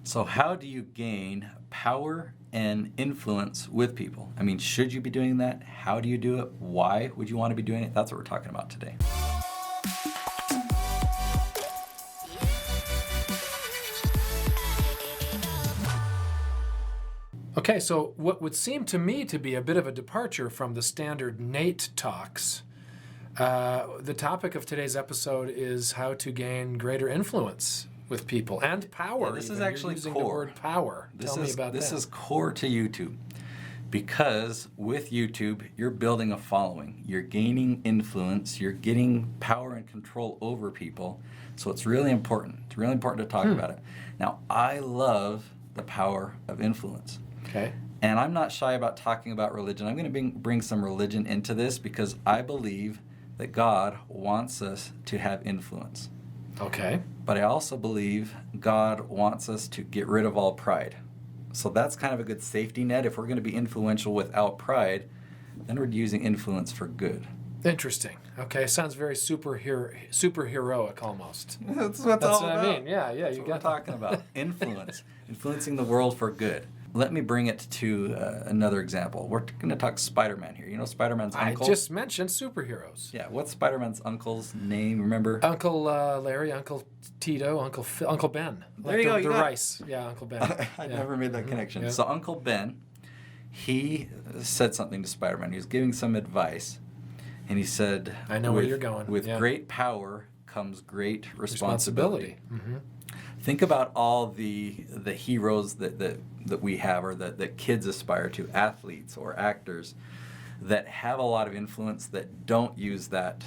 So how do you gain power and influence with people? I mean, should you be doing that? How do you do it? Why would you want to be doing it? That's what we're talking about today. Okay, so what would seem to me to be a bit of a departure from the standard Nate talks, the topic of today's episode is how to gain greater influence with people and power. Yeah, this even. is actually You're using core. the word power. Tell me about this that. is core to YouTube, because with YouTube, you're building a following. You're gaining influence. You're getting power and control over people. So it's really important. It's really important to talk about it. Now, I love the power of influence. Okay. And I'm not shy about talking about religion. I'm going to bring some religion into this because I believe that God wants us to have influence. Okay. But I also believe God wants us to get rid of all pride. So that's kind of a good safety net. If we're going to be influential without pride, then we're using influence for good. Interesting. Okay, sounds very superheroic almost. That's what I mean. Yeah, That's you what got we're talking about. Influence. Influencing the world for good. Let me bring it to another example. We're going to talk Spider-Man here. You know Spider-Man's uncle? I just mentioned superheroes. Yeah, what's Spider-Man's uncle's name, remember? Uncle Larry, Uncle Tito, Uncle Ben. There you go. The rice. Yeah, Uncle Ben. I never made that connection. Yeah. So Uncle Ben, he said something to Spider-Man. He was giving some advice, and he said, I know where you're going. With Yeah. great power comes great responsibility. Mm-hmm. Think about all the heroes that we have, or that kids aspire to, athletes or actors that have a lot of influence that don't use that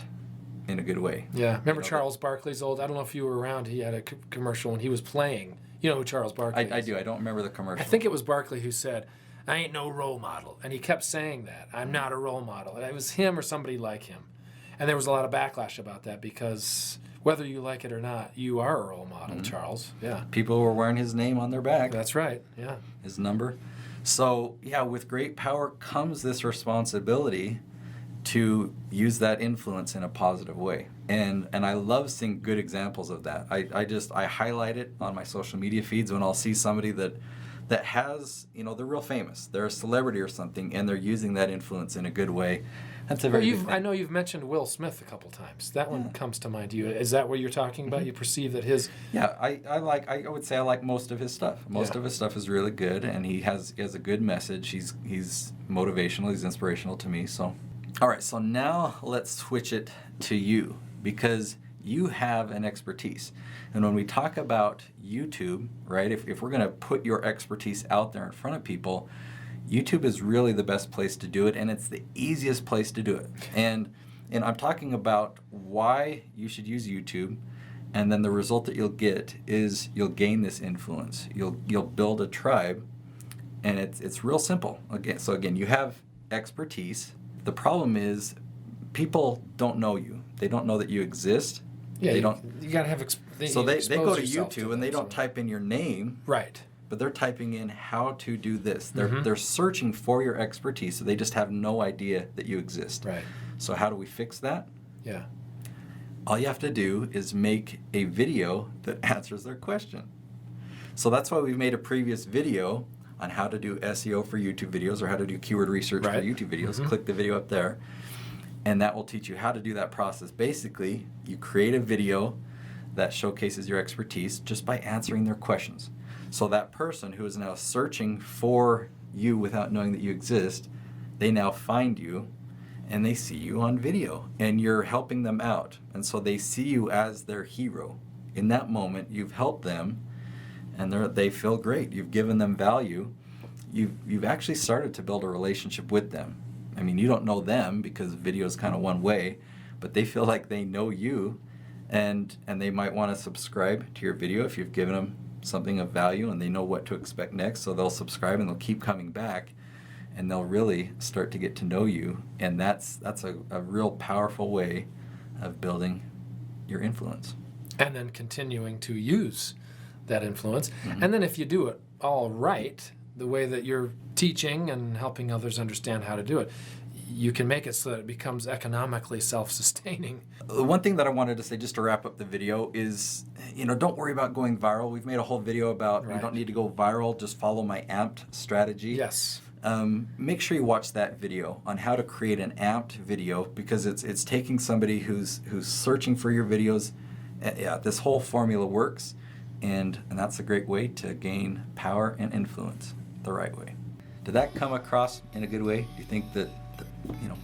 in a good way. Yeah. Remember Charles Barkley's old, I don't know if you were around, he had a commercial when he was playing. You know who Charles Barkley is? I do. I don't remember the commercial. I think it was Barkley who said, I ain't no role model. And he kept saying that. I'm not a role model. And it was him or somebody like him. And there was a lot of backlash about that because whether you like it or not, you are a role model, Charles. Yeah. People were wearing his name on their back. That's right. Yeah. His number. So, yeah, with great power comes this responsibility to use that influence in a positive way. And I love seeing good examples of that. I highlight it on my social media feeds when I'll see somebody that has, they're real famous. They're a celebrity or something, and they're using that influence in a good way. That's a very good thing. I know you've mentioned Will Smith a couple tihas. That one comes to mind. Is that what you're talking about? You perceive that his... Yeah, I would say I like most of his stuff. Most of his stuff is really good, and he has a good message. He's motivational. He's inspirational to me. So, all right. So now let's switch it to you, because you have an expertise. And when we talk about YouTube, right, if we're going to put your expertise out there in front of people, YouTube is really the best place to do it, and it's the easiest place to do it. And I'm talking about why you should use YouTube, and then the result that you'll get is you'll gain this influence. You'll build a tribe, and it's real simple. Again, you have expertise. The problem is people don't know you. They don't know that you exist. Yeah, they don't. You gotta have. So they go to YouTube and they don't type in your name. Right. But they're typing in how to do this. They're searching for your expertise, so they just have no idea that you exist. Right. So how do we fix that? Yeah. All you have to do is make a video that answers their question. So that's why we've made a previous video on how to do SEO for YouTube videos, or how to do keyword research for YouTube videos. Click the video up there, and that will teach you how to do that process. Basically, you create a video that showcases your expertise just by answering their questions. So that person who is now searching for you without knowing that you exist, they now find you and they see you on video, and you're helping them out. And so they see you as their hero. In that moment, you've helped them, and they feel great. You've given them value. You've actually started to build a relationship with them. I mean, you don't know them because video is kind of one way, but they feel like they know you, and they might want to subscribe to your video if you've given them something of value, and they know what to expect next, so they'll subscribe and they'll keep coming back, and they'll really start to get to know you. And that's a real powerful way of building your influence. And then continuing to use that influence. And then if you do it all right, the way that you're teaching and helping others understand how to do it, you can make it so that it becomes economically self-sustaining. The one thing that I wanted to say just to wrap up the video is, don't worry about going viral. We've made a whole video about you don't need to go viral, just follow my amped strategy. Yes. Make sure you watch that video on how to create an amped video, because it's taking somebody who's searching for your videos. This whole formula works, and that's a great way to gain power and influence the right way. Did that come across in a good way? Do you think that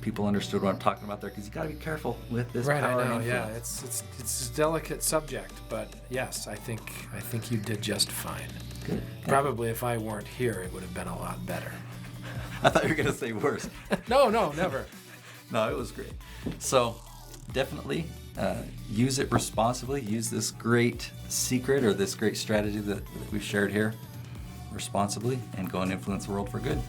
people understood what I'm talking about there? Because you got to be careful with this right, power I know, and influence. yeah, it's a delicate subject, but yes, I think you did just fine. Good. Probably if I weren't here, it would have been a lot better. I thought you were going to say worse. No, never. No, it was great. So definitely use it responsibly. Use this great secret or this great strategy that we've shared here responsibly, and go and influence the world for good.